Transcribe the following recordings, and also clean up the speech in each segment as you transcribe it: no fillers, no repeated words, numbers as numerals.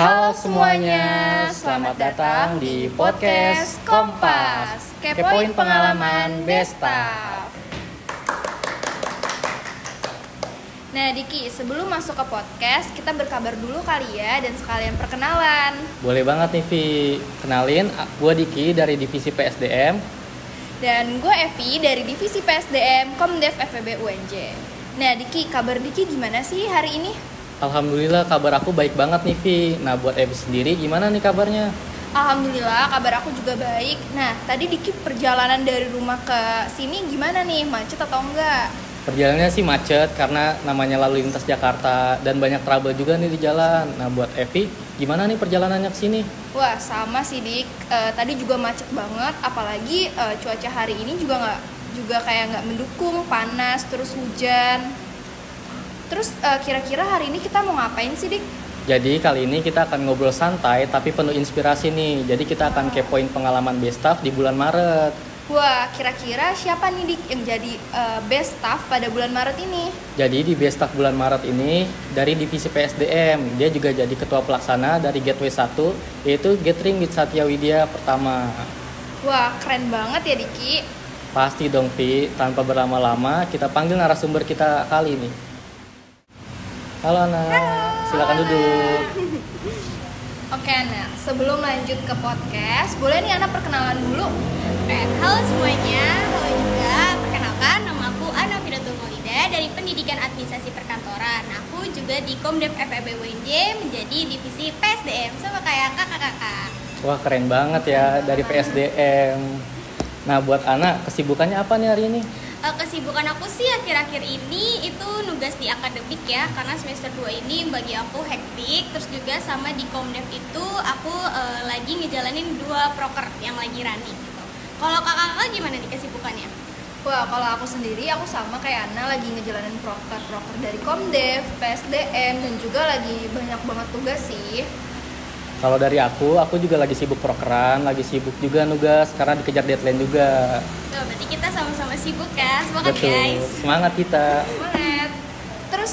Halo semuanya, selamat datang di podcast Kompas. Kepoin pengalaman Bestaf. Nah Diki, sebelum masuk ke podcast, kita berkabar dulu kali ya dan sekalian perkenalan. Boleh banget nih Vi, kenalin gue Diki dari Divisi PSDM. Dan gue Evi dari Divisi PSDM Komdev FEB UNJ. Nah Diki, kabar Diki gimana sih hari ini? Alhamdulillah kabar aku baik banget nih Vi. Nah buat Evi sendiri gimana nih kabarnya? Alhamdulillah kabar aku juga baik. Nah tadi Diki perjalanan dari rumah ke sini gimana nih? Macet atau enggak? Perjalanannya sih macet karena namanya lalu lintas Jakarta dan banyak trouble juga nih di jalan. Nah buat Evi gimana nih perjalanannya ke sini? Wah sama sih Dik, tadi juga macet banget. Apalagi cuaca hari ini juga kayak nggak mendukung, panas terus hujan. Terus kira-kira hari ini kita mau ngapain sih Dik? Jadi kali ini kita akan ngobrol santai tapi penuh inspirasi nih. Jadi kita akan kepoin pengalaman Bestaf di bulan Maret. Wah, kira-kira siapa nih Dik yang jadi Bestaf pada bulan Maret ini? Jadi di Bestaf bulan Maret ini dari Divisi PSDM, dia juga jadi ketua pelaksana dari Gateway 1, yaitu Gathering with Satya Widya pertama. Wah, keren banget ya Diki. Pasti dong Vi, tanpa berlama-lama kita panggil narasumber kita kali ini. Halo Ana, silakan duduk. Oke Ana, sebelum lanjut ke podcast, boleh nih Ana perkenalan dulu? Halo semuanya, halo juga. Perkenalkan, nama aku Ana Fidatul Maulida dari Pendidikan Administrasi Perkantoran. Aku juga di Komdev FEB UNJ menjadi divisi PSDM sama kayak kakak-kakak. Wah keren banget ya dari PSDM. Nah buat Ana, kesibukannya apa nih hari ini? Kesibukan aku sih akhir-akhir ini itu nugas di akademik ya, karena semester 2 ini bagi aku hektik. Terus juga sama di Komdev itu aku lagi ngejalanin 2 proker yang lagi running gitu. Kalau kakak-kakak gimana nih kesibukannya? Wah, kalau aku sendiri, aku sama kayak Ana lagi ngejalanin proker dari Komdev, PSDM, dan juga lagi banyak banget tugas sih. Kalau dari aku juga lagi sibuk prokeran, lagi sibuk juga nugas karena dikejar deadline juga. Tuh, berarti kita sama-sama sibuk ya, semangat Betul, guys. semangat kita. Semangat. Terus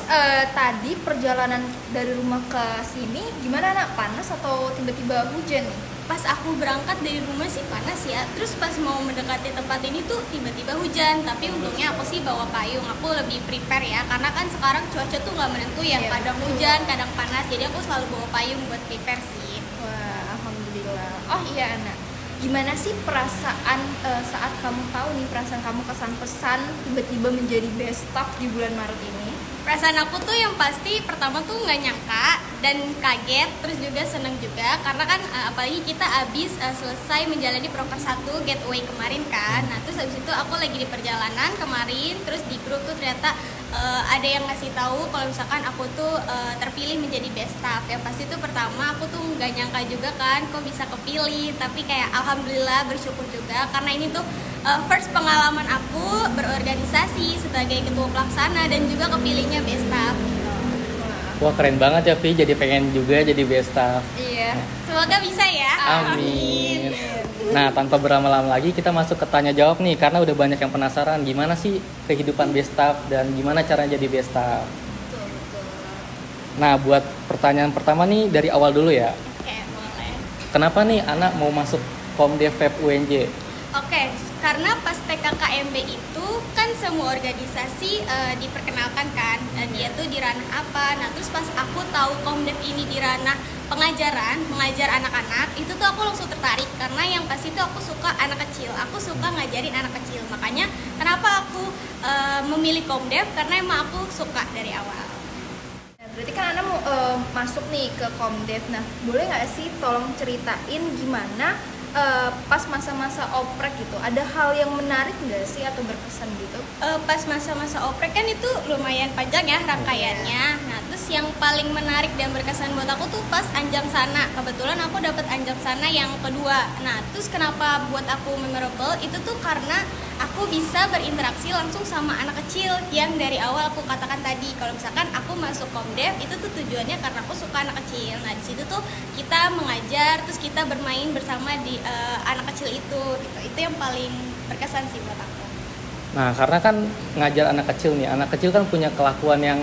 tadi perjalanan dari rumah ke sini gimana Nak? Panas atau tiba-tiba hujan nih? Pas aku berangkat dari rumah sih panas ya, terus pas mau mendekati tempat ini tuh tiba-tiba hujan. Tapi untungnya aku sih bawa payung, aku lebih prepare ya, karena kan sekarang cuaca tuh nggak menentu ya, kadang hujan, kadang panas, jadi aku selalu bawa payung buat prepare sih. Wah, alhamdulillah. Oh iya Ana, gimana sih perasaan saat kamu tahu nih perasaan kamu kesan-pesan tiba-tiba menjadi Bestaf di bulan Maret ini? Perasaan aku tuh yang pasti pertama tuh nggak nyangka dan kaget, terus juga seneng juga karena kan apalagi kita abis selesai menjalani proker 1 Gateway kemarin kan. Nah terus abis itu aku lagi di perjalanan kemarin, terus di grup tuh ternyata ada yang ngasih tahu kalau misalkan aku tuh terpilih menjadi Bestaf. Yang pasti tuh pertama aku tuh nggak nyangka juga kan kok bisa kepilih, tapi kayak alhamdulillah bersyukur juga karena ini tuh first pengalaman aku berorganisasi sebagai ketua pelaksana dan juga kepilihnya Bestaf gitu. Wah keren banget ya Vi, jadi pengen juga jadi Bestaf. Iya, semoga bisa ya. Amin. Nah tanpa berlama-lama lagi kita masuk ke tanya jawab nih, karena udah banyak yang penasaran gimana sih kehidupan Bestaf dan gimana cara jadi Bestaf. Betul. Nah buat pertanyaan pertama nih dari awal dulu ya. Oke, boleh. Kenapa nih anak mau masuk Komdev FEB UNJ? Oke, karena pas PKKMB itu kan semua organisasi diperkenalkan kan, dia tuh di ranah apa. Nah terus pas aku tahu Komdev ini di ranah pengajaran, mengajar anak-anak, itu tuh aku langsung tertarik karena yang pasti tuh aku suka anak kecil, aku suka ngajarin anak kecil. Makanya kenapa aku memilih Komdev, karena emang aku suka dari awal. Berarti kan Ana mau masuk nih ke Komdev. Nah, boleh nggak sih tolong ceritain gimana pas masa-masa oprek gitu? Ada hal yang menarik nggak sih atau berkesan gitu? Pas masa-masa oprek kan itu lumayan panjang ya rangkaiannya. Nah terus yang paling menarik dan berkesan buat aku tuh pas anjang sana. Kebetulan aku dapat anjang sana yang kedua. Nah terus kenapa buat aku memorable itu tuh karena aku bisa berinteraksi langsung sama anak kecil yang dari awal aku katakan tadi kalau misalkan aku masuk Komdev itu tuh tujuannya karena aku suka anak kecil. Nah di situ tuh kita mengajar, terus kita bermain bersama di anak kecil itu gitu. Itu yang paling berkesan sih buat aku. Nah karena kan ngajar anak kecil nih, anak kecil kan punya kelakuan yang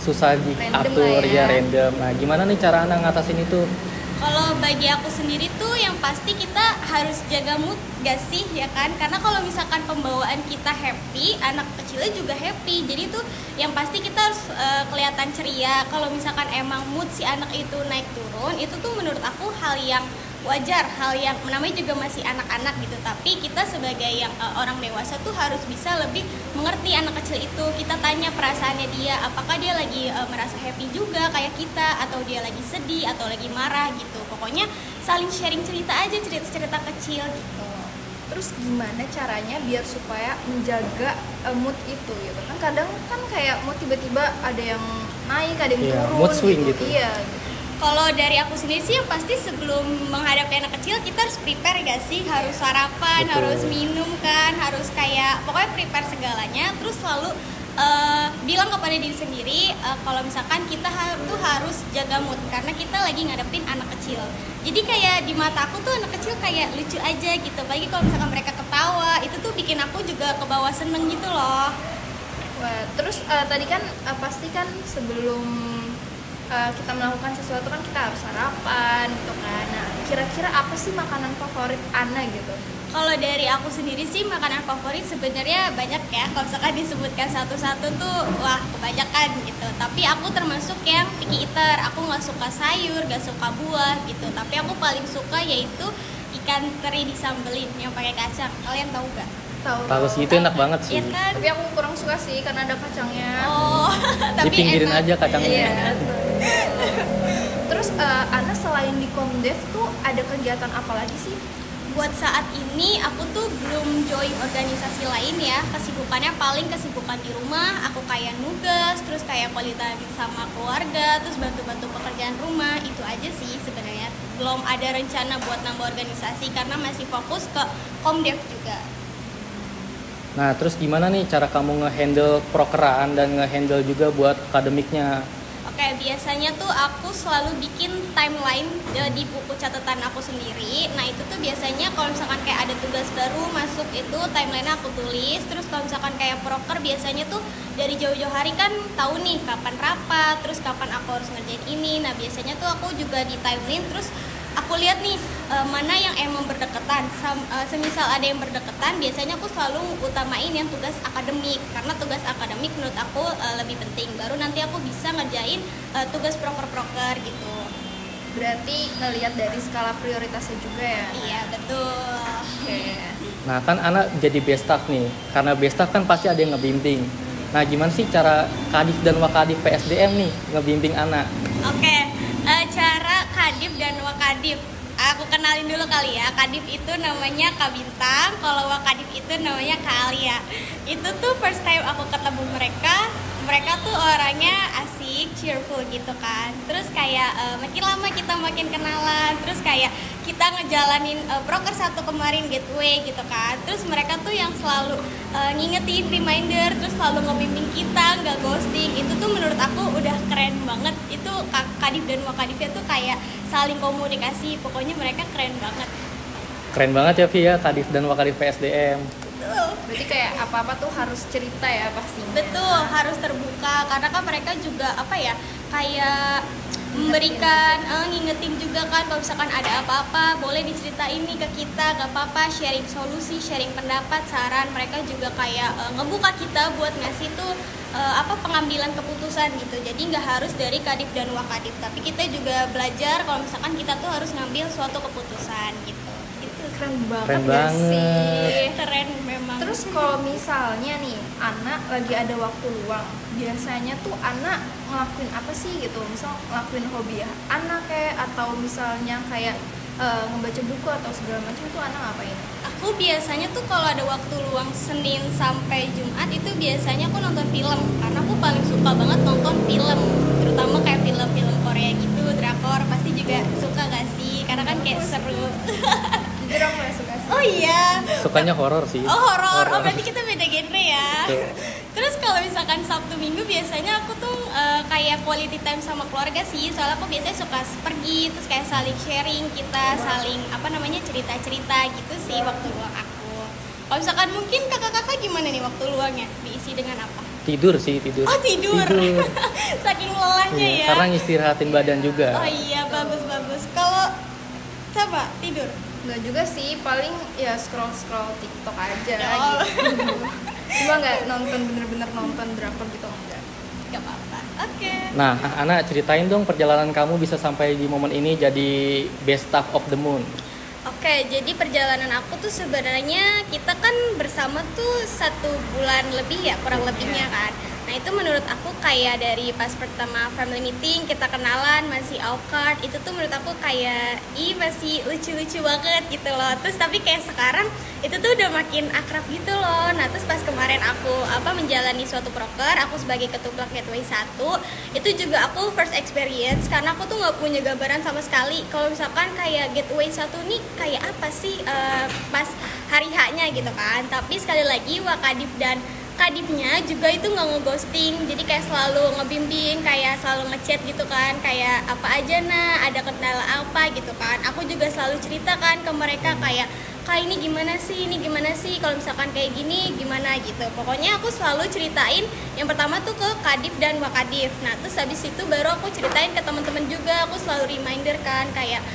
susah diatur lah ya. ya random. Nah gimana nih cara Ana ngatasin itu? Kalau bagi aku sendiri tuh yang pasti kita harus jaga mood gak sih ya kan? Karena kalau misalkan pembawaan kita happy, anak kecilnya juga happy. Jadi tuh yang pasti kita harus kelihatan ceria. Kalau misalkan emang mood si anak itu naik turun, itu tuh menurut aku hal yang wajar, hal yang namanya juga masih anak-anak gitu. Tapi kita sebagai yang orang dewasa tuh harus bisa lebih mengerti anak kecil itu. Kita tanya perasaannya dia, apakah dia lagi merasa happy juga kayak kita, atau dia lagi sedih atau lagi marah gitu. Pokoknya saling sharing cerita aja, cerita-cerita kecil gitu. Terus gimana caranya biar supaya menjaga mood itu gitu kan? Kadang kan kayak mood tiba-tiba ada yang naik, ada yang turun mood swing gitu. Iya. Kalau dari aku sendiri sih yang pasti sebelum menghadapi anak kecil kita harus prepare gak sih? Harus sarapan, Betul. harus minum kan, harus kayak pokoknya prepare segalanya. Terus selalu bilang kepada diri sendiri kalau misalkan kita tuh harus jaga mood karena kita lagi ngadepin anak kecil. Jadi kayak di mata aku tuh anak kecil kayak lucu aja gitu. Apalagi kalau misalkan mereka ketawa, itu tuh bikin aku juga kebawa seneng gitu loh. Wah, terus tadi kan pasti kan sebelum kita melakukan sesuatu kan kita harus sarapan gitu kan. Nah, kira-kira apa sih makanan favorit Ana gitu? Kalau dari aku sendiri sih makanan favorit sebenarnya banyak ya. Kalau misalkan disebutkan satu-satu tuh wah kebanyakan gitu. Tapi aku termasuk yang picky eater. Aku nggak suka sayur, nggak suka buah gitu. Tapi aku paling suka yaitu ikan teri disambelin yang pakai kacang. Kalian tahu nggak? Tahu sih, itu enak banget sih. Iya kan? Tapi aku kurang suka sih karena ada kacangnya. Oh, tapi Dipinggirin enak. aja kacangnya. Iya. Terus Ana selain di Komdev tuh ada kegiatan apa lagi sih? Buat saat ini aku tuh belum join organisasi lain ya. Kesibukannya paling kesibukan di rumah. Aku kayak nugas, terus kayak quality time sama keluarga, terus bantu-bantu pekerjaan rumah. Itu aja sih sebenarnya. Belum ada rencana buat nambah organisasi karena masih fokus ke Komdev juga. Nah, terus gimana nih cara kamu nge-handle prokeraan dan nge-handle juga buat akademiknya? Oke, biasanya tuh aku selalu bikin timeline di buku catatan aku sendiri. Nah, itu tuh biasanya kalau misalkan kayak ada tugas baru masuk itu timeline aku tulis. Terus kalau misalkan kayak proker biasanya tuh dari jauh-jauh hari kan tahu nih kapan rapat, terus kapan aku harus ngerjain ini. Nah, biasanya tuh aku juga di timeline terus aku lihat nih mana yang emang berdekatan. Semisal ada yang berdekatan, biasanya aku selalu utamain yang tugas akademik karena tugas akademik menurut aku lebih penting. Baru nanti aku bisa ngerjain tugas proker-proker gitu. Berarti ngelihat dari skala prioritasnya juga ya? Iya betul. Oke. Nah, kan anak jadi best staff nih. Karena best staff kan pasti ada yang ngebimbing. Nah, gimana sih cara Kadif dan Wakadif PSDM nih ngebimbing anak? Oke, cara Kadif dan Wakadif. Aku kenalin dulu kali ya. Kadif itu namanya Kak Bintang, kalau Wakadif itu namanya Kak Alia. Itu tuh first time aku ketemu mereka. Mereka tuh orangnya asik, cheerful gitu kan. Terus kayak makin lama kita makin kenalan. Terus kayak kita ngejalanin proker 1 kemarin gateway gitu kan. Terus mereka tuh yang selalu ngingetin reminder, terus selalu ngebimbing kita, nggak ghosting. Itu tuh menurut aku udah keren banget. Itu Kadif dan Wakadifnya tuh kayak saling komunikasi. Pokoknya mereka keren banget. Keren banget ya, Vi ya, Kadif dan Wakadif PSDM. Berarti kayak apa-apa tuh harus cerita ya pastinya. Betul, harus terbuka karena kan mereka juga apa ya, kayak memberikan ngingetin juga kan kalau misalkan ada apa-apa boleh diceritain nih ke kita, gak apa-apa, sharing solusi, sharing pendapat, saran. Mereka juga kayak ngebuka kita buat ngasih tuh pengambilan keputusan gitu. Jadi nggak harus dari Kadif dan Wakadif, tapi kita juga belajar kalau misalkan kita tuh harus ngambil suatu keputusan gitu. Keren banget, Keren ya banget. sih. Keren memang. Terus kalau misalnya nih anak lagi ada waktu luang, biasanya tuh anak ngelakuin apa sih gitu? Misal ngelakuin hobi ya anak kayak, atau misalnya kayak ngebaca buku atau segala macam, itu anak ngapain? Aku biasanya tuh kalau ada waktu luang Senin sampai Jumat itu biasanya aku nonton film karena aku paling suka banget nonton film, terutama kayak film-film Korea gitu, drakor. Pasti juga suka gak sih? Karena kan kayak seru. Jujur aku gak suka sih. Oh iya. Sukanya horor sih. Oh horor. Oh berarti kita beda genre ya. Betul. Terus kalau misalkan Sabtu Minggu biasanya aku tuh kayak quality time sama keluarga sih. Soalnya aku biasanya suka pergi terus kayak saling sharing, kita saling cerita-cerita gitu sih waktu luang aku. Kalau misalkan mungkin kakak-kakak gimana nih waktu luangnya? Diisi dengan apa? Tidur sih, tidur. Oh tidur. Saking lelahnya Iya, ya. karena ngistirahatin badan juga. Oh iya bagus. Kalau Sama tidur. Nggak juga sih, paling ya scroll TikTok aja Oh. gitu. Cuma nggak bener-bener nonton drakor gitu enggak. Gak apa-apa. Oke. Nah, Ana ceritain dong perjalanan kamu bisa sampai di momen ini jadi Best Staff of the Moon. Oke, jadi perjalanan aku tuh sebenarnya kita kan bersama tuh 1 bulan lebih ya, kurang lebihnya kan. Nah itu menurut aku kayak dari pas pertama family meeting kita kenalan masih awkward, itu tuh menurut aku kayak masih lucu-lucu banget gitu loh. Terus tapi kayak sekarang itu tuh udah makin akrab gitu loh. Nah terus pas kemarin aku menjalani suatu proker, aku sebagai ketua Gateway 1, itu juga aku first experience karena aku tuh nggak punya gambaran sama sekali kalau misalkan kayak Gateway 1 nih kayak apa sih pas hari H-nya gitu kan. Tapi sekali lagi Wakadif dan Kadifnya juga itu nggak ngeghosting, jadi kayak selalu ngebimbing, kayak selalu ngechat gitu kan, kayak apa aja ada kendala apa gitu kan. Aku juga selalu ceritakan ke mereka kayak kak ini gimana sih kalau misalkan kayak gini gimana gitu. Pokoknya aku selalu ceritain yang pertama tuh ke Kadif dan Wakadif. Nah terus habis itu baru aku ceritain ke teman-teman juga, aku selalu reminder kan kayak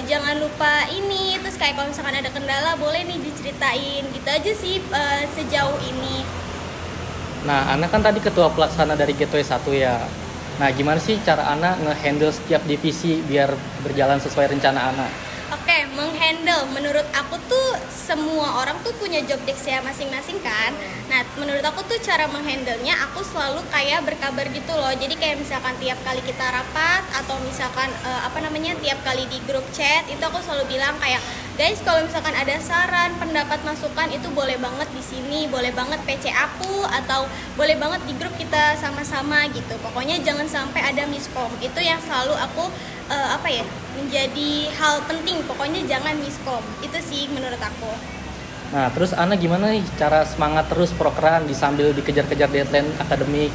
jangan lupa ini, terus kayak kalau misalkan ada kendala boleh nih diceritain gitu aja sih sejauh ini. Nah, Ana kan tadi ketua pelaksana dari Gateway 1 ya. Nah, gimana sih cara Ana nge-handle setiap divisi biar berjalan sesuai rencana Ana? Oke, menghandle. Menurut aku tuh semua orang tuh punya job desk-nya masing-masing kan. Nah, menurut aku tuh cara menghandle-nya aku selalu kayak berkabar gitu loh. Jadi kayak misalkan tiap kali kita rapat atau misalkan tiap kali di grup chat itu aku selalu bilang kayak guys, kalau misalkan ada saran, pendapat, masukan itu boleh banget di sini, boleh banget PC aku atau boleh banget di grup kita sama-sama gitu. Pokoknya jangan sampai ada miskom. Itu yang selalu aku menjadi hal penting. Pokoknya jangan miskom. Itu sih menurut aku. Nah, terus Ana gimana nih cara semangat terus prokeran sambil dikejar-kejar deadline akademik?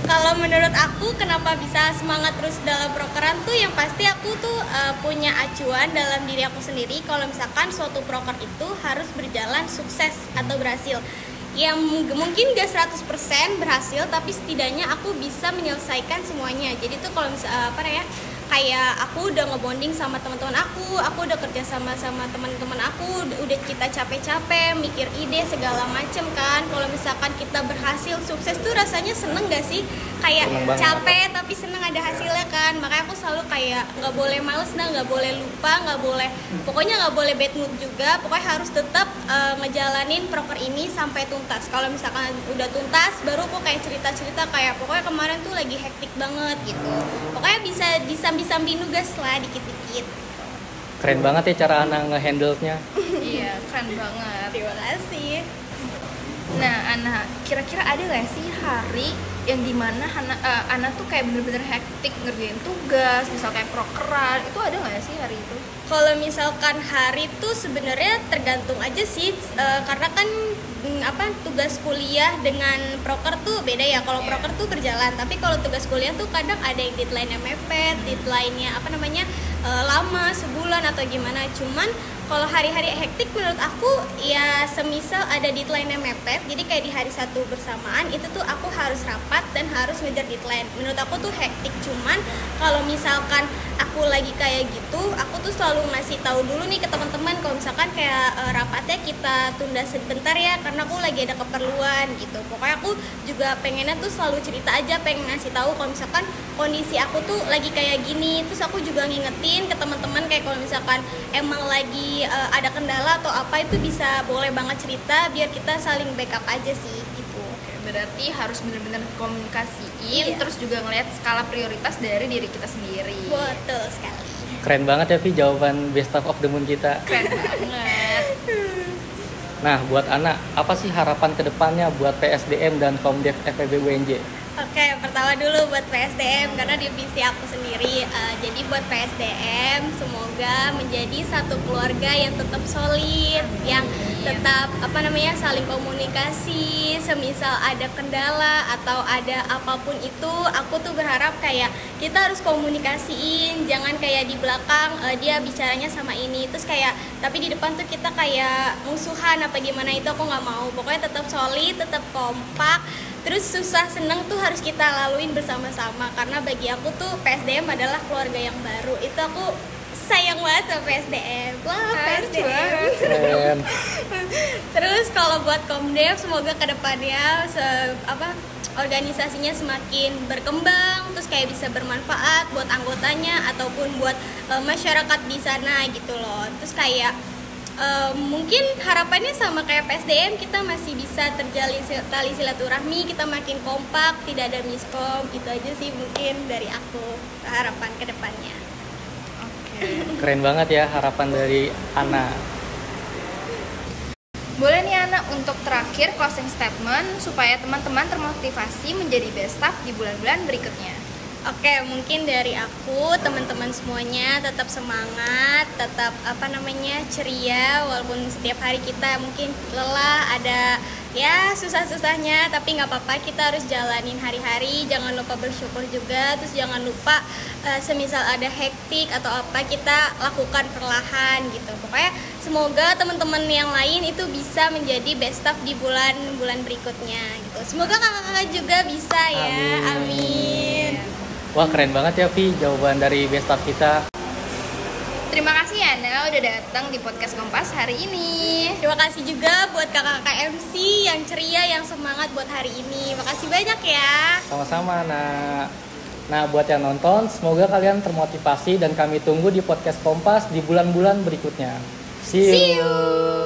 Kalau menurut aku kenapa bisa semangat terus dalam prokeran tuh yang pasti aku tuh punya acuan dalam diri aku sendiri kalau misalkan suatu proker itu harus berjalan sukses atau berhasil. Yang mungkin gak 100% berhasil tapi setidaknya aku bisa menyelesaikan semuanya. Jadi tuh kalau misalnya kayak aku udah ngebonding sama teman-teman aku udah kerja sama teman-teman aku, udah kita capek-capek mikir ide segala macem kan. Kalau misalkan kita berhasil sukses tuh rasanya seneng gak sih? Kayak capek tapi seneng ada hasilnya kan. Makanya aku selalu kayak nggak boleh males nggak boleh lupa, pokoknya nggak boleh bad mood juga. Pokoknya harus tetap ngejalanin proker ini sampai tuntas. Kalau misalkan udah tuntas baru aku kayak cerita-cerita kayak pokoknya kemarin tuh lagi hektik banget gitu. Pokoknya bisa disambi-sambi nugas lah dikit-dikit. Keren banget ya cara Ana nge-handle-nya. Iya, keren banget. Terima kasih. Nah, Ana, kira-kira ada gak sih hari yang dimana Ana tuh kayak bener-bener hektik ngerjain tugas, misal kayak prokeran, itu ada gak sih hari itu? Kalau misalkan hari tuh sebenarnya tergantung aja sih, karena kan tugas kuliah dengan proker tuh beda ya. Kalau proker tuh berjalan, tapi kalau tugas kuliah tuh kadang ada yang deadline-nya mepet, deadline-nya lama sebulan atau gimana. Cuman kalau hari-hari hektik menurut aku ya semisal ada deadline-nya mepet, jadi kayak di hari satu bersamaan itu tuh aku harus rapat dan harus ngejar deadline. Menurut aku tuh hektik. Cuman kalau misalkan aku lagi kayak gitu, aku tuh selalu ngasih tahu dulu nih ke teman-teman kalau misalkan kayak rapatnya kita tunda sebentar ya karena aku lagi ada keperluan gitu. Pokoknya aku juga pengennya tuh selalu cerita aja, pengen ngasih tahu kalau misalkan kondisi aku tuh lagi kayak gini. Terus aku juga ngingetin ke teman-teman kayak kalau misalkan emang lagi ada kendala atau apa itu bisa boleh banget cerita biar kita saling backup aja sih gitu. Berarti harus benar-benar komunikasiin, terus juga ngelihat skala prioritas dari diri kita sendiri. Betul sekali. Keren banget ya Vi jawaban Best Staff of the Moon kita. Keren banget. Nah, buat Ana, apa sih harapan kedepannya buat PSDM dan Komdev FEB UNJ? Oke, pertama dulu buat PSDM karena divisi aku sendiri. Jadi buat PSDM semoga menjadi satu keluarga yang tetap solid, yang tetap saling komunikasi. Semisal ada kendala atau ada apapun itu, aku tuh berharap kayak kita harus komunikasiin, jangan kayak di belakang dia bicaranya sama ini, terus kayak tapi di depan tuh kita kayak musuhan apa gimana, itu aku nggak mau. Pokoknya tetap solid, tetap kompak. Terus susah seneng tuh harus kita laluin bersama-sama karena bagi aku tuh PSDM adalah keluarga yang baru. Itu aku sayang banget sama PSDM. Wah, PSDM. Keren. Terus kalau buat Komdev, semoga kedepannya organisasinya semakin berkembang, terus kayak bisa bermanfaat buat anggotanya ataupun buat masyarakat di sana gitu loh. Terus kayak mungkin harapannya sama kayak PSDM, kita masih bisa terjalin tali silaturahmi, kita makin kompak, tidak ada miskom. Itu aja sih mungkin dari aku harapan kedepannya. Keren banget ya harapan dari Ana. Boleh nih Ana untuk terakhir closing statement supaya teman-teman termotivasi menjadi best staff di bulan-bulan berikutnya. Oke, mungkin dari aku, teman-teman semuanya tetap semangat, tetap ceria, walaupun setiap hari kita mungkin lelah, ada ya susah-susahnya, tapi nggak apa-apa, kita harus jalanin hari-hari, jangan lupa bersyukur juga, terus jangan lupa semisal ada hektik atau apa, kita lakukan perlahan gitu. Pokoknya semoga teman-teman yang lain itu bisa menjadi best staff di bulan-bulan berikutnya gitu. Semoga kakak-kakak juga bisa ya. Amin. Wah, keren banget ya Vi jawaban dari best staff kita. Terima kasih ya Ana udah datang di podcast Kompas hari ini. Terima kasih juga buat kakak-kakak MC yang ceria, yang semangat buat hari ini. Makasih banyak ya. Sama-sama, Nah, buat yang nonton, semoga kalian termotivasi dan kami tunggu di podcast Kompas di bulan-bulan berikutnya. See you.